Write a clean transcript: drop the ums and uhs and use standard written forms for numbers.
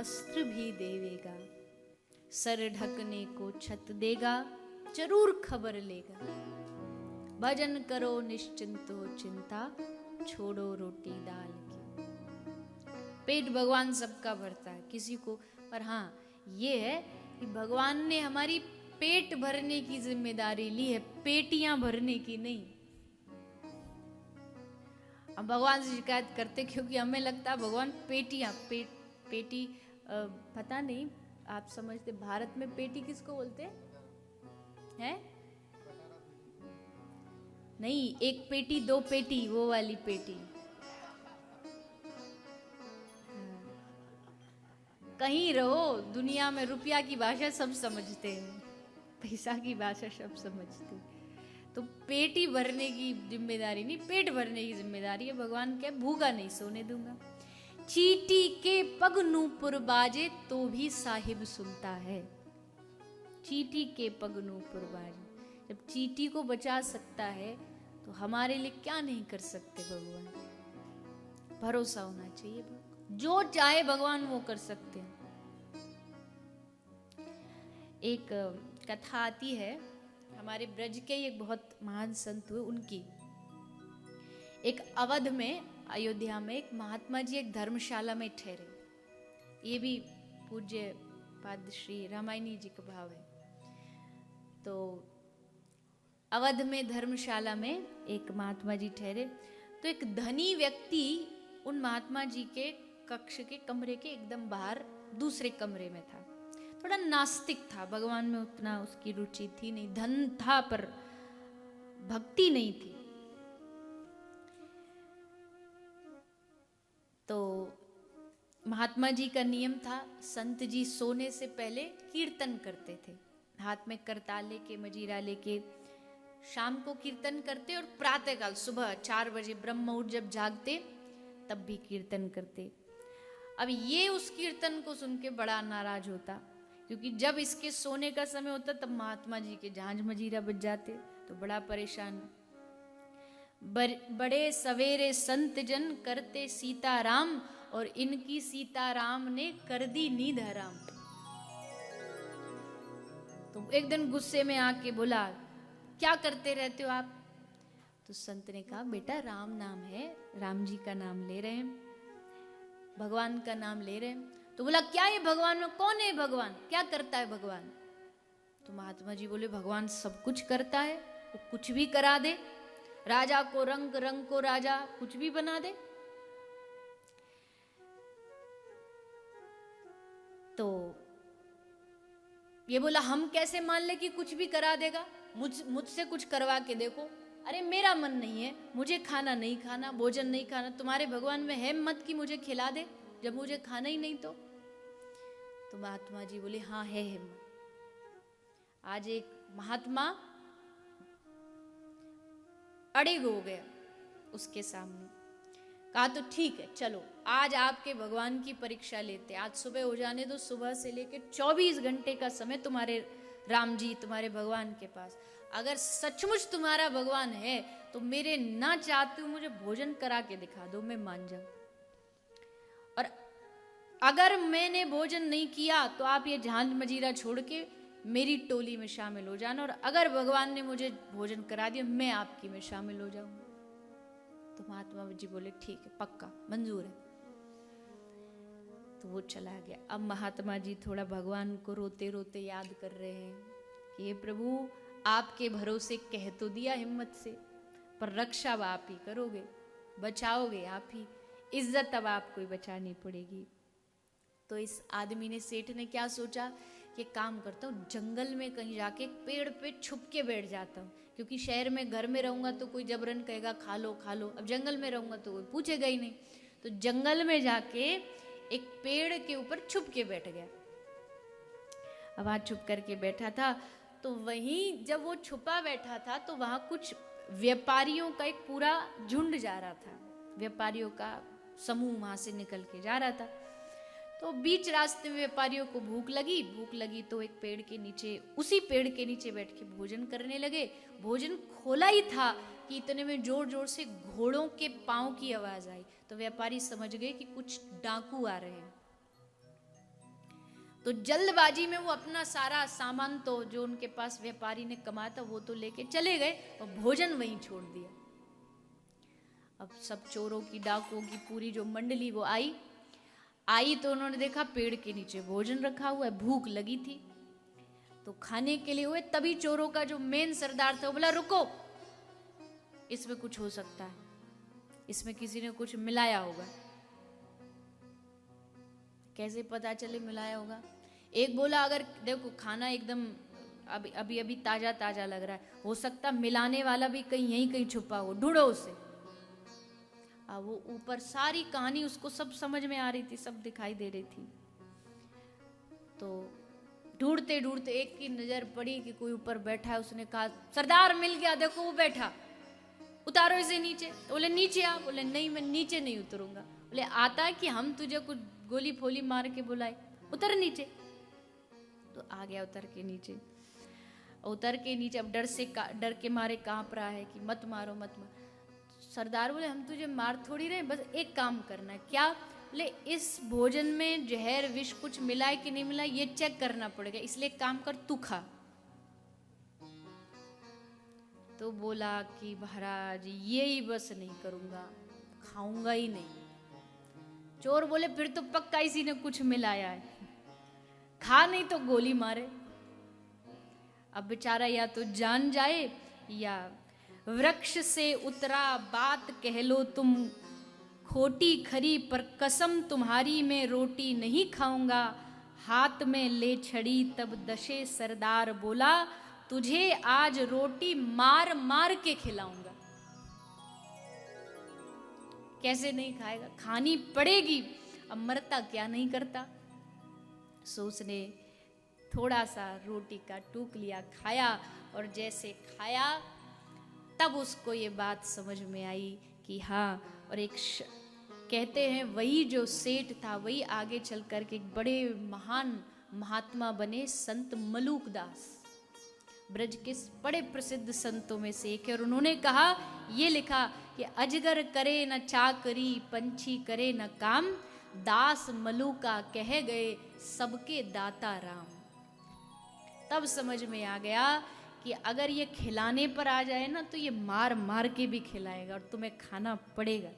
वस्त्र भी देवेगा, सर ढकने को छत देगा, जरूर खबर लेगा। भजन करो निश्चिंत हो चिंता, छोड़ो रोटी दाल की। पेट भगवान सबका भरता है, किसी को, पर हाँ ये है कि भगवान ने हमारी पेट भरने की जिम्मेदारी ली है, पेटियां भरने की नहीं। हम भगवान से शिकायत करते क्योंकि हमें लगता है भगवान पेटी पता नहीं आप समझते, भारत में पेटी किसको बोलते हैं? नहीं, एक पेटी दो पेटी, वो वाली पेटी। कहीं रहो दुनिया में, रुपया की भाषा सब समझते हैं, पैसा की भाषा सब समझते हैं। तो पेट ही भरने की जिम्मेदारी नहीं, पेट भरने की जिम्मेदारी है। भगवान क्या, भूखा नहीं सोने दूंगा। चींटी के पग नूपुर बाजे तो भी साहिब सुनता है। चींटी के पग नूपुर बाजे, जब चींटी को बचा सकता है तो हमारे लिए क्या नहीं कर सकते भगवान। भरोसा होना चाहिए, जो चाहे भगवान वो कर सकते हैं। एक कथा आती है, हमारे ब्रज के एक बहुत महान संत हुए, उनकी एक अवध में, अयोध्या में एक महात्मा जी एक धर्मशाला में ठहरे। ये भी पूज्य पाद श्री रामायणी जी का भाव है। तो अवध में धर्मशाला में एक महात्मा जी ठहरे, तो एक धनी व्यक्ति उन महात्मा जी के कक्ष के कमरे के एकदम बाहर दूसरे कमरे में था। थोड़ा नास्तिक था, भगवान में उतना उसकी रुचि थी नहीं, धन था पर भक्ति नहीं थी। तो महात्मा जी का नियम था, संत जी सोने से पहले कीर्तन करते थे, हाथ में करताल लेके, मजीरा लेके शाम को कीर्तन करते, और प्रातःकाल सुबह 4 बजे ब्रह्म मुहूर्त जब जागते तब भी कीर्तन करते। अब ये उस कीर्तन को सुन के बड़ा नाराज होता, क्योंकि जब इसके सोने का समय होता तब महात्मा जी के झांझ मजीरा बज जाते, तो बड़ा परेशान। बड़े सवेरे संत जन करते सीताराम, और इनकी सीताराम ने कर दी नींद हराम। तो एक दिन गुस्से में आके बोला, क्या करते रहते हो आप? तो संत ने कहा, बेटा राम नाम है, राम जी का नाम ले रहे हैं, भगवान का नाम ले रहे हैं। तो बोला, क्या ये भगवान में कौन है? भगवान क्या करता है भगवान? तो महात्मा जी बोले, भगवान सब कुछ करता है, वो कुछ भी करा दे, राजा को रंग, रंग को राजा, कुछ भी बना दे। तो ये बोला, हम कैसे मान ले कि कुछ भी करा देगा? मुझसे कुछ करवा के देखो। अरे मेरा मन नहीं है, मुझे खाना नहीं खाना, भोजन नहीं खाना, तुम्हारे भगवान में है मत कि मुझे खिला दे जब मुझे खाना ही नहीं। तो महात्मा जी बोले, हाँ है हिम्मत। आज एक महात्मा अड़िग हो गया उसके सामने, कहा तो ठीक है, चलो आज आपके भगवान की परीक्षा लेते, आज सुबह हो जाने दो, सुबह से लेकर 24 घंटे का समय तुम्हारे राम जी, तुम्हारे भगवान के पास। अगर सचमुच तुम्हारा भगवान है तो मेरे ना चाहते हुए मुझे भोजन करा के दिखा दो, मैं मान जाऊं। और अगर मैंने भोजन नहीं किया तो आप ये झांझ मजीरा छोड़ के मेरी टोली में शामिल हो जाना, और अगर भगवान ने मुझे भोजन करा दिया मैं आपकी में शामिल हो जाऊंगा। तो महात्मा जी बोले, ठीक है, पक्का मंजूर है। तो वो चला गया। अब महात्मा जी थोड़ा भगवान को रोते रोते याद कर रहे हैं कि हे प्रभु, आपके भरोसे कह तो दिया हिम्मत से, पर रक्षा अब आप ही करोगे, बचाओगे आप ही, इज्जत अब आपको ही बचानी पड़ेगी। तो इस आदमी ने, सेठ ने क्या सोचा कि काम करता हूँ, जंगल में कहीं जाके पेड़ पे छुप के बैठ जाता हूँ, क्योंकि शहर में घर में रहूंगा तो कोई जबरन कहेगा खा लो खा लो, अब जंगल में रहूंगा तो कोई पूछेगा ही नहीं। तो जंगल में जाके एक पेड़ के ऊपर छुप के बैठ गया। अब वहां छुप करके बैठा था, तो वहीं जब वो छुपा बैठा था तो वहां कुछ व्यापारियों का एक पूरा झुंड जा रहा था, व्यापारियों का समूह वहां से निकल के जा रहा था। तो बीच रास्ते में व्यापारियों को भूख लगी तो एक पेड़ के नीचे, उसी पेड़ के नीचे बैठ के भोजन करने लगे। भोजन खोला ही था कि इतने में जोर जोर से घोड़ों के पांव की आवाज आई। तो व्यापारी समझ गए कि कुछ डाकू आ रहे हैं। तो जल्दबाजी में वो अपना सारा सामान तो जो उनके पास व्यापारी ने कमाया था वो तो लेके चले गए और भोजन वहीं छोड़ दिया। अब सब चोरों की, डाकुओं की पूरी जो मंडली वो आई तो उन्होंने देखा पेड़ के नीचे भोजन रखा हुआ है, भूख लगी थी तो खाने के लिए हुए। तभी चोरों का जो मेन सरदार था वो बोला रुको, इसमें कुछ हो सकता है, इसमें किसी ने कुछ मिलाया होगा। कैसे पता चले मिलाया होगा? एक बोला अगर देखो खाना एकदम अभी अभी ताजा ताजा लग रहा है, हो सकता मिलाने वाला भी कहीं कहीं छुपा हो, ढूंढो उसे। वो ऊपर सारी कहानी उसको सब समझ में आ रही थी, सब दिखाई दे रही थी। तो ढूंढते ढूंढते एक की नजर पड़ी कि कोई ऊपर बैठा है। उसने कहा सरदार मिल गया, देखो वो बैठा, उतारो इसे नीचे। तो बोले नीचे आ। बोले नहीं मैं नीचे नहीं उतरूंगा। बोले आता है कि हम तुझे कुछ गोली फोली मार के बुलाए, उतर नीचे। तो आ गया उतर के नीचे। उतर के नीचे अब डर के मारे कांप रहा है कि मत मारो मत मारो। सरदार बोले हम तुझे मार थोड़ी रहे, बस एक काम करना है। क्या? बोले इस भोजन में जहर विष कुछ मिला है कि नहीं मिला ये चेक करना पड़ेगा, इसलिए काम कर तू खा। तो बोला कि महाराज ये ही बस नहीं करूंगा, खाऊंगा ही नहीं। चोर बोले फिर तो पक्का इसी ने कुछ मिलाया है, खा नहीं तो गोली मारे। अब बेचारा या तो जान जाए या वृक्ष से उतरा बात कह लो तुम खोटी खरी, पर कसम तुम्हारी मैं रोटी नहीं खाऊंगा। हाथ में ले छड़ी तब दशे सरदार बोला, तुझे आज रोटी मार मार के खिलाऊंगा। कैसे नहीं खाएगा, खानी पड़ेगी। अब मरता क्या नहीं करता। सो उसने थोड़ा सा रोटी का टूक लिया, खाया, और जैसे खाया तब उसको ये बात समझ में आई कि हाँ। और कहते हैं वही जो सेठ था वही आगे चल कर के एक बड़े महान महात्मा बने, संत मलूक दास। ब्रज के बड़े प्रसिद्ध संतों में से एक है। और उन्होंने कहा, ये लिखा कि अजगर करे न चाकरी, पंछी करे न काम, दास मलूका कह गए सबके दाता राम। तब समझ में आ गया कि अगर ये खिलाने पर आ जाए ना तो ये मार मार के भी खिलाएगा और तुम्हें खाना पड़ेगा।